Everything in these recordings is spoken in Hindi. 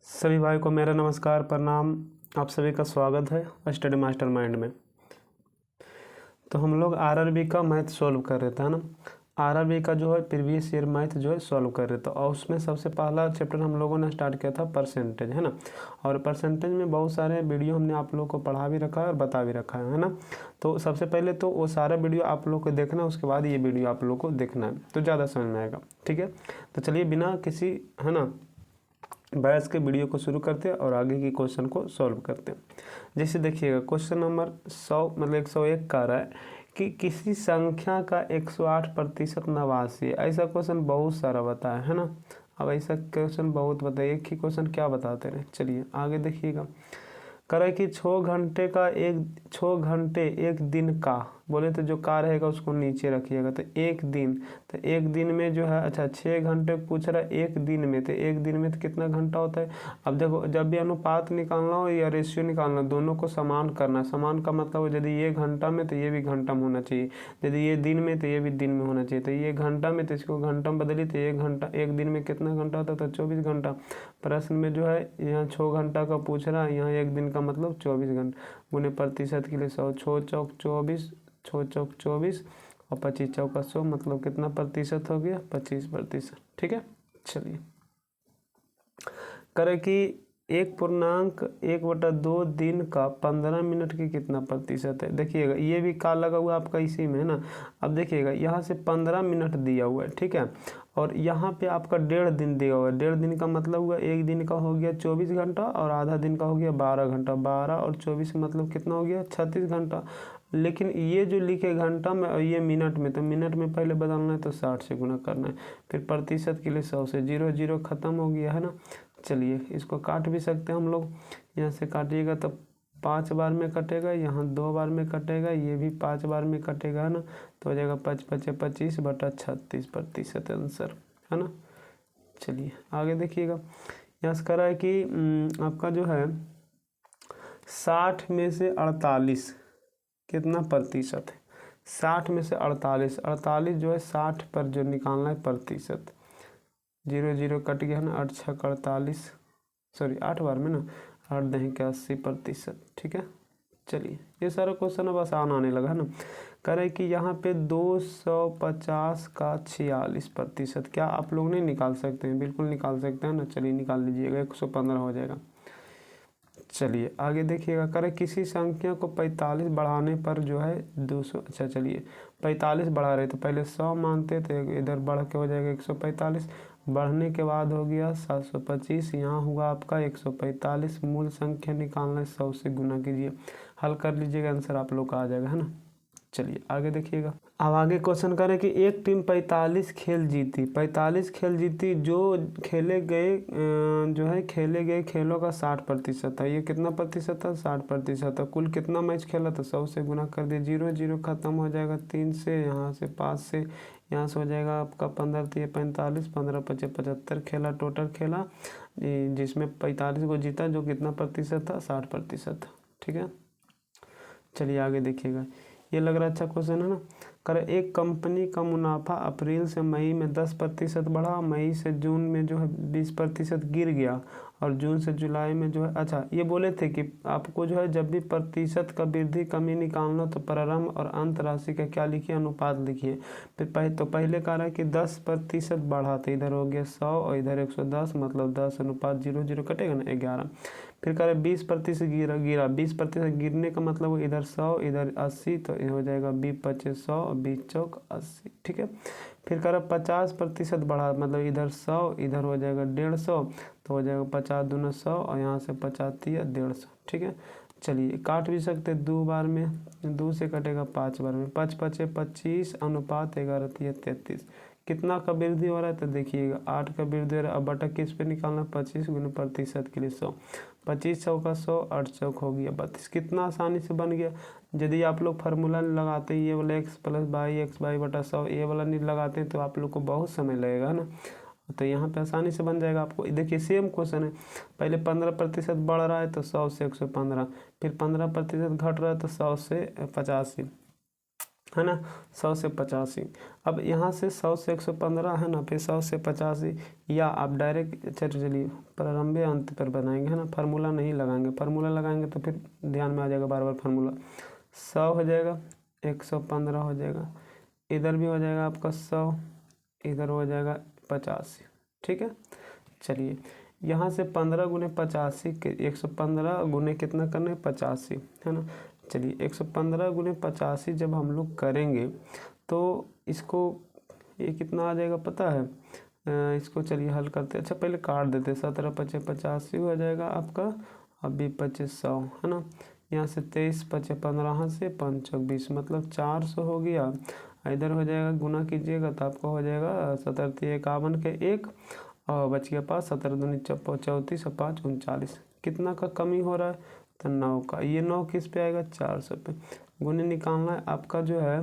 सभी भाई को मेरा नमस्कार प्रणाम। आप सभी का स्वागत है स्टडी मास्टरमाइंड में। तो हम लोग आरआरबी का मैथ सॉल्व कर रहे थे, है ना। आरआरबी का जो है प्रीवियस ईयर मैथ जो है सॉल्व कर रहे थे और उसमें सबसे पहला चैप्टर हम लोगों ने स्टार्ट किया था परसेंटेज, है ना। और परसेंटेज में बहुत सारे वीडियो हमने आप लोगों को पढ़ा भी रखा है और बता भी रखा है ना। तो सबसे पहले तो वो सारा वीडियो आप लोग को देखना है, उसके बाद ये वीडियो आप लोग को देखना है तो ज़्यादा समझ में आएगा, ठीक है। तो चलिए बिना किसी, है ना, बहस के वीडियो को शुरू करते हैं और आगे की क्वेश्चन को सॉल्व करते हैं। जैसे देखिएगा क्वेश्चन नंबर 100 मतलब 101 का रहा है कि किसी संख्या का 108% नवासी। ऐसा क्वेश्चन बहुत सारा बताया है ना। अब ऐसा क्वेश्चन बहुत बताए, एक ही क्वेश्चन क्या बताते रहे। चलिए आगे देखिएगा। करे कि 6 घंटे एक दिन का, बोले तो जो का रहेगा उसको नीचे रखिएगा। तो एक दिन में जो है, अच्छा 6 घंटे पूछ रहा है एक दिन में, तो एक दिन में तो कितना घंटा होता है। अब देखो, जब भी अनुपात निकालना हो या रेशियो निकालना, दोनों को समान करना। समान का मतलब यदि ये घंटा में तो ये भी घंटा में होना चाहिए, यदि ये दिन में तो ये भी दिन में होना चाहिए। तो ये घंटा में तो इसको घंटा में बदली, तो एक घंटा एक दिन में कितना घंटा होता है, तो 24 घंटा। प्रश्न में जो है यहाँ 6 घंटा का पूछ रहा है, यहाँ एक दिन का मतलब 24 घंटा। गुने प्रतिशत के लिए 100, 6 चौक 24, 6 चौक 24 और 25 चौका 100, मतलब कितना प्रतिशत हो गया, 25%, ठीक है। चलिए करें कि 1.1/2 दिन का 15 मिनट की कितना प्रतिशत है। देखिएगा ये भी का लगा हुआ आपका इसी में, है ना। अब देखिएगा यहाँ से 15 मिनट दिया हुआ है, ठीक है। और यहाँ पे आपका 1.5 दिन दिया हुआ है। 1.5 दिन का मतलब हुआ एक दिन का हो गया 24 घंटा और आधा दिन का हो गया 12 घंटा। 12 और 24 मतलब कितना हो गया, 36 घंटा। लेकिन ये जो लिखे घंटा में और ये मिनट में, तो मिनट में पहले बदलना है तो 60 से गुना करना है। फिर प्रतिशत के लिए 100 से, 0 0 खत्म हो गया, है ना। चलिए इसको काट भी सकते हैं हम लोग। यहाँ से काटिएगा तो 5 बार में कटेगा, यहाँ 2 बार में कटेगा, ये भी 5 बार में कटेगा, है ना। तो हो जाएगा 5 5 25 बटा 36% आंसर, है ना। चलिए आगे देखिएगा। यहाँ से करा है कि आपका जो है 60 में से 48 कितना प्रतिशत है। 60 में से 48 जो है 60 पर जो निकालना है प्रतिशत। 0 0 कट गया ना, 8 6 48, सॉरी 8 बार में ना, 8 दही के 80%, ठीक है। चलिए ये सारा क्वेश्चन अब आसान आने लगा, है ना। करें कि यहाँ पे 250 का 46%, क्या आप लोग नहीं निकाल सकते हैं? बिल्कुल निकाल सकते हैं ना। चलिए निकाल लीजिएगा, 115 हो जाएगा। चलिए आगे देखिएगा। करें किसी संख्या को 45 बढ़ाने पर जो है 200, अच्छा चलिए 45 बढ़ा रहे तो पहले 100 मानते थे, इधर बढ़ के हो जाएगा 145, बढ़ने के बाद हो गया 725, यहाँ हुआ आपका 145। मूल संख्या निकालना है, 100 से गुना कीजिए, हल कर लीजिएगा, आंसर आप लोग का आ जाएगा, है ना। चलिए आगे देखिएगा। अब आगे क्वेश्चन करें कि एक टीम 45 खेल जीती। 45 खेल जीती, जो खेले गए खेलों का 60% था। ये कितना प्रतिशत था, 60% था। कुल कितना मैच खेला था, 100 से गुना कर दिए, 0 0 खत्म हो जाएगा। 3 से, यहाँ से 5 से, यहाँ से हो जाएगा आपका 15 3 45, 15 5 75 खेला, टोटल खेला, जिसमें 45 को जीता, जो कितना प्रतिशत था, 60% था, ठीक है। चलिए आगे देखिएगा। ये लग रहा अच्छा क्वेश्चन है ना। कर एक कंपनी का मुनाफा अप्रैल से मई में 10% बढ़ा, मई से जून में जो है 20% गिर गया, और जून से जुलाई में जो है, अच्छा ये बोले थे कि आपको जो है जब भी प्रतिशत का वृद्धि कमी निकालना तो प्रारंभ और अंत राशि का क्या लिखिए, अनुपात लिखिए। फिर पहले कह रहा है कि 10% बढ़ा, तो इधर हो गया 100 और इधर 110, मतलब 10 अनुपात 0 0 कटेगा ना, 11। फिर कह रहे 20% गिरा 20% गिरने का मतलब इधर 100 इधर 80, तो ये हो जाएगा 20 25 100 और 20 चौक 80, ठीक है। फिर कह रहा 50% बढ़ा, मतलब इधर 100 इधर हो जाएगा 150, तो हो जाएगा 50 दूना 100 और यहाँ से 50 दिया 150, ठीक है। चलिए काट भी सकते 2 बार में, 2 से कटेगा 5 बार में, 5 5 25 अनुपात 11 33। कितना का वृद्धि हो रहा है, तो देखिएगा 8 का वृद्धि हो रहा है। अब बटा किस पे निकालना, 25 गुना प्रतिशत के लिए 100, 25 चौका 100, 8 चौक हो गया 32। कितना आसानी से बन गया। यदि आप लोग फार्मूला लगाते हैं ये वाला x + y x y बटा 100, ये वाला नहीं लगाते हैं तो आप लोग को बहुत समय लगेगा ना। तो यहाँ पे आसानी से बन जाएगा आपको। देखिए सेम क्वेश्चन है, पहले 15% बढ़ रहा है तो 100 से 115, फिर 15% घट रहा है तो 100 से 85, है ना, 100 से 85। अब यहाँ से 100 से 115 है ना, फिर 100 से 85, या आप डायरेक्ट चलिए प्रारंभ अंत पर बनाएंगे है ना, फार्मूला नहीं लगाएंगे, फार्मूला लगाएंगे तो फिर ध्यान में आ जाएगा बार बार फार्मूला। 100 हो जाएगा, 115 हो जाएगा, इधर भी हो जाएगा आपका 100, इधर हो जाएगा 85। ठीक है, चलिए यहाँ से 15 गुने 85 के 115 गुने कितना करना है 85 है ना। चलिए 115 गुने 85 जब हम लोग करेंगे तो इसको ये कितना आ जाएगा पता है, इसको चलिए हल करते हैं। अच्छा पहले काट देते हैं, 17 पचे 85 हो जाएगा आपका, अभी 2500 है ना। यहाँ से 23 पचे 15 से 5 चौक 20 मतलब 400 हो गया। इधर हो जाएगा गुना कीजिएगा तो आपको हो जाएगा 17 51 के 1 और बच गया 5, 17 दूनी 34 और 5 39। कितना का कमी हो रहा है तो 9 का। ये 9 किस पे आएगा 400 पे। गुने निकालना है आपका जो है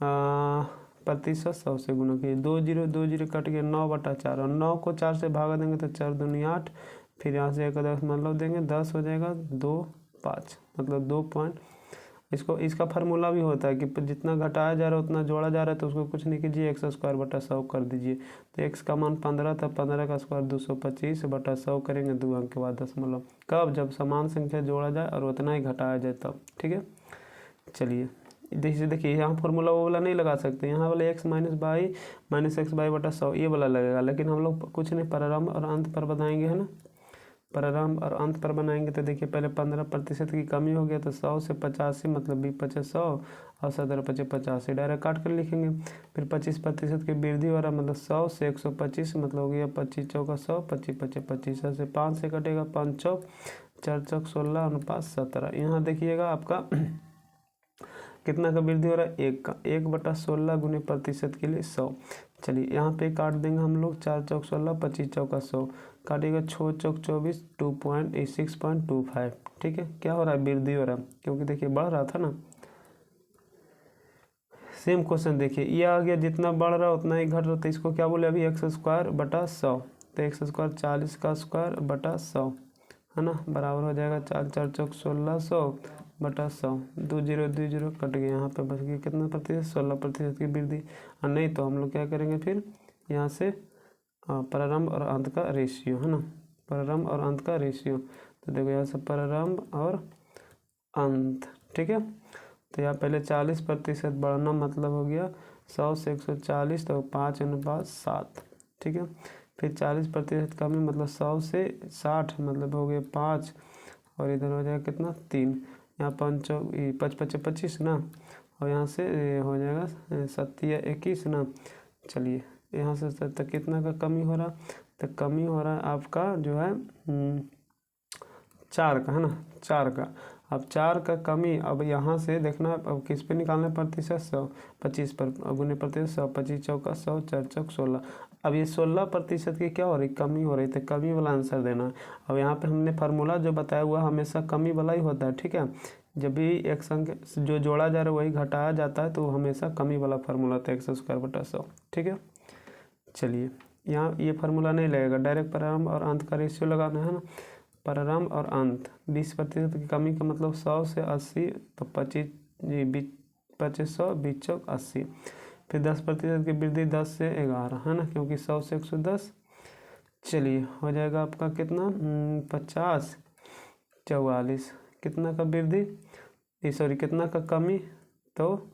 प्रतिशत 100 से गुना किए, 2 जीरो 2 जीरो कट गया 9/4 और 9 को 4 से भागा देंगे तो 4 दूनी 8, फिर यहाँ से 1 10 मतलब देंगे 10 हो जाएगा 2 5 मतलब 2 पॉइंट। इसका फार्मूला भी होता है कि जितना घटाया जा रहा है उतना जोड़ा जा रहा है, तो उसको कुछ नहीं कीजिए, x² 100 कर दीजिए। तो x का मान 15 था, 15 का स्क्वायर 225/100 करेंगे 2 अंक के बाद दशमलव। कब? जब समान संख्या जोड़ा जाए और उतना ही घटाया जाए तब। ठीक है, चलिए देखिए यहाँ फार्मूला वो वाला नहीं लगा सकते, यहाँ वाले x - x/100 ये वाला लगेगा, लेकिन हम लोग कुछ नहीं प्रारंभ और अंत पर बनाएंगे है ना। प्रारंभ और अंत पर बनाएंगे तो देखिए पहले 15% की कमी हो गया तो 100 से 85 मतलब 20/100 और 17 पचे 85 डायरेक्ट काट कर लिखेंगे। फिर 25% की वृद्धि हो रहा मतलब 100 से 125 मतलब हो गया 25 चौका 100, 25 पचे 25 से 5 से कटेगा 5 चौक 4 चौक 16 अनुपात 17। यहाँ देखिएगा आपका कितना का वृद्धि हो रहा है 1 का, 1/16 गुने प्रतिशत के लिए 100। चलिए यहाँ पे काट देंगे हम लोग 4 चौक 16, 25 चौका 100 काटेगा 6 चौक 24 6.25। ठीक है, क्या हो रहा है वृद्धि हो रहा है क्योंकि देखिए बढ़ रहा था ना। सेम क्वेश्चन देखिए ये आ गया, जितना बढ़ रहा उतना ही घट रहा, तो इसको क्या बोले अभी x² 100, तो x² 40 का स्क्वायर बटा 100 है ना, बराबर हो जाएगा 4 4 चौक 1600/100। 2 जीरो 2 जीरो कट गया, यहाँ पे बच गया कितना प्रतिशत 16% की वृद्धि। और नहीं तो हम लोग क्या करेंगे फिर यहाँ से प्रारंभ और अंत का रेशियो है ना, प्रारंभ और अंत का रेशियो। तो देखो यहाँ से प्रारंभ और अंत। ठीक है, तो यहाँ पहले 40% बढ़ना मतलब हो गया 100 से 140 तो 5:7। ठीक है, फिर 40% कमी मतलब 100 से 60 मतलब हो गया 5 और इधर हो जाएगा कितना 3। यहाँ 5 पचे 25 ना, और यहाँ से हो जाएगा 7 21 ना। चलिए यहाँ से तक कितना का कमी हो रहा, तो कमी हो रहा है आपका जो है 4 का है ना, 4 का। अब 4 का कमी, अब यहाँ से देखना अब किस पे निकालना प्रतिशत 100, 25 पर गुने प्रतिशत 100, 25 चौका 100, 4 चौक 16। अब ये 16% की क्या हो रही कमी हो रही, तो कमी वाला आंसर देना है। अब यहाँ पे हमने फार्मूला जो बताया हुआ हमेशा कमी वाला ही होता है। ठीक है, जब भी एक संख्या जो जोड़ा जा रहा है वही घटाया जाता है तो हमेशा कमी वाला फार्मूला होता है x² 100। ठीक है, चलिए यहाँ ये फार्मूला नहीं लगेगा, डायरेक्ट प्रारंभ और अंत का रेशियो लगाना है ना। प्रारंभ और अंत 20% की कमी का मतलब 100 से 80 तो 25 100 20 चौक 80। फिर 10% की वृद्धि 10 से 11 है ना, क्योंकि 100 से 110। चलिए हो जाएगा आपका कितना 50 44 कितना का वृद्धि सॉरी कितना का कमी, तो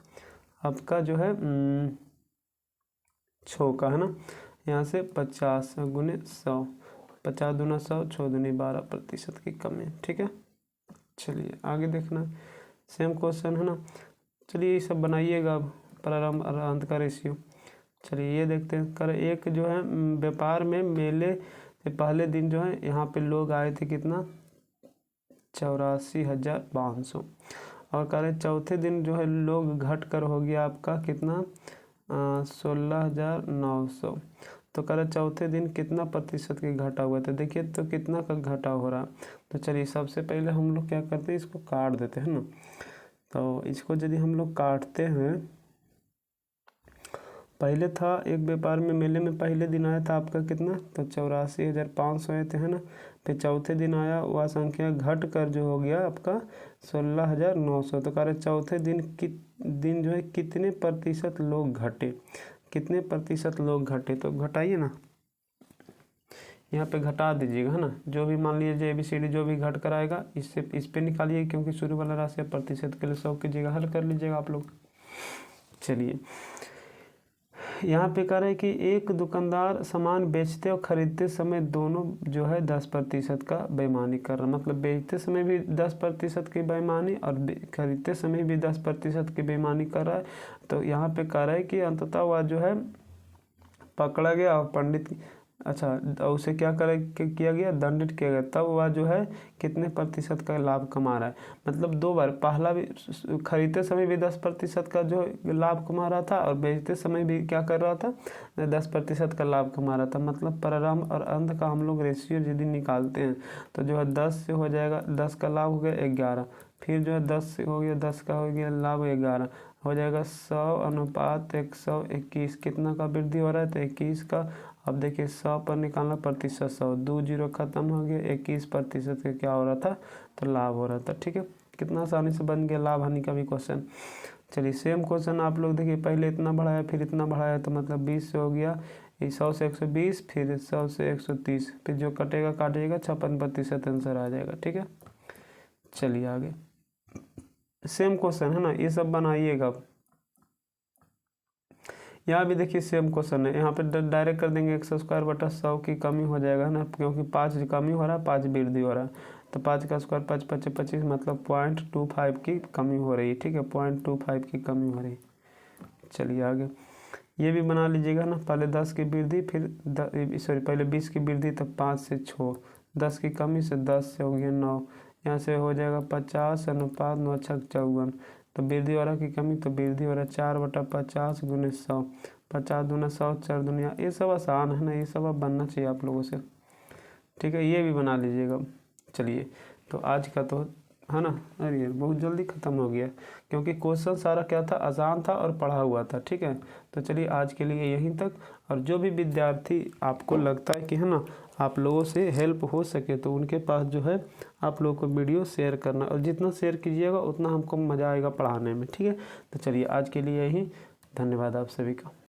आपका जो है 6 का है ना। यहाँ से 50 गुने 100, 50 दूना 100 6 दूनी 12% की कमी। ठीक है, चलिए आगे देखना सेम क्वेश्चन है ना। चलिए ये सब बनाइएगा अब प्रारंभ और अंत का रेशियो। चलिए ये देखते हैं कर एक जो है व्यापार में मेले से पहले दिन जो है यहाँ पे लोग आए थे कितना 84,500 और कह रहे चौथे दिन जो है लोग घट कर हो गया आपका कितना 16,900। तो कह रहे चौथे दिन कितना प्रतिशत की घटा हुआ था, देखिए तो कितना का घटा हो रहा। तो चलिए सबसे पहले हम लोग क्या करते हैं इसको काट देते हैं ना। तो इसको यदि हम लोग काटते हैं पहले था एक व्यापार में मेले में पहले दिन आया था आपका कितना, तो 84,500 आए थे, है ना। फिर चौथे दिन आया, वह संख्या घट कर जो हो गया आपका 16,900। तो कह रहे चौथे दिन जो है कितने प्रतिशत लोग घटे, कितने प्रतिशत लोग घटे, तो घटाइए ना, यहाँ पे घटा दीजिएगा, है ना। जो भी मान लीजिए ABCD जो भी घट कर आएगा इससे इस पे निकालिए, क्योंकि शुरू वाला राशि प्रतिशत के लिए 100 कीजिएगा, हल कर लीजिएगा आप लोग। चलिए यहाँ पे कह रहे हैं कि एक दुकानदार सामान बेचते और ख़रीदते समय दोनों जो है 10% का बेईमानी कर रहा है, मतलब बेचते समय भी 10% की बेईमानी और खरीदते समय भी 10% की बेईमानी कर रहा है। तो यहाँ पे कह रहा है कि अंततः वह जो है पकड़ा गया और पंडित, अच्छा, उसे क्या किया गया, दंडित किया गया। तब वह जो है कितने प्रतिशत का लाभ कमा रहा है, मतलब 2 बार, पहला भी खरीदते समय भी 10% का जो लाभ कमा रहा था और बेचते समय भी क्या कर रहा था, 10% का लाभ कमा रहा था। मतलब प्रारंभ और अंत का हम लोग रेशियो यदि निकालते हैं तो जो है 10 से हो जाएगा, 10 का लाभ हो गया 11, फिर जो है 10 से हो गया, 10 का हो गया लाभ 11, हो जाएगा 100/121, कितना का वृद्धि हो रहा है, तो 21 का। अब देखिए 100 पर निकालना प्रतिशत 100, 2 जीरो खत्म हो गया, 21% का क्या हो रहा था, तो लाभ हो रहा था। ठीक है, कितना आसानी से बन गया लाभ हानि का भी क्वेश्चन। चलिए सेम क्वेश्चन आप लोग देखिए, पहले इतना बढ़ाया फिर इतना बढ़ाया, तो मतलब 20 से हो गया, 100 से 120, फिर 100 से 130, फिर जो कटेगा काटिएगा 56% आंसर आ जाएगा। ठीक है, चलिए आगे सेम क्वेश्चन है ना, ये सब बनाइएगा। यहाँ भी देखिए सेम क्वेश्चन है, यहाँ पे डायरेक्ट कर देंगे 100² की कमी हो जाएगा ना, क्योंकि 5 कमी हो रहा है 5 वृद्धि हो रहा है, तो 5 का स्क्वायर 5 5 25, मतलब 0.25 की कमी हो रही है। ठीक है, 0.25 की कमी हो रही है। चलिए आगे ये भी बना लीजिएगा ना, पहले 10 की वृद्धि, फिर पहले 20 की वृद्धि, तब 5 से 6, 10 की कमी से 10 से हो गया 9, यहाँ से हो जाएगा 50/9, 6 54, तो वृद्धि वाला की कमी, तो वृद्धि वाला 4/50 × 100, 50 दूना 100, 4 दुनिया, ये सब आसान है ना, ये सब अब बनना चाहिए आप लोगों से। ठीक है, ये भी बना लीजिएगा। चलिए तो आज का तो है ना, अरे बहुत जल्दी ख़त्म हो गया, क्योंकि क्वेश्चन सारा क्या था, आसान था और पढ़ा हुआ था। ठीक है, तो चलिए आज के लिए यहीं तक। और जो भी विद्यार्थी आपको लगता है कि है ना आप लोगों से हेल्प हो सके, तो उनके पास जो है आप लोगों को वीडियो शेयर करना, और जितना शेयर कीजिएगा उतना हमको मज़ा आएगा पढ़ाने में। ठीक है, तो चलिए आज के लिए यहीं, धन्यवाद आप सभी का।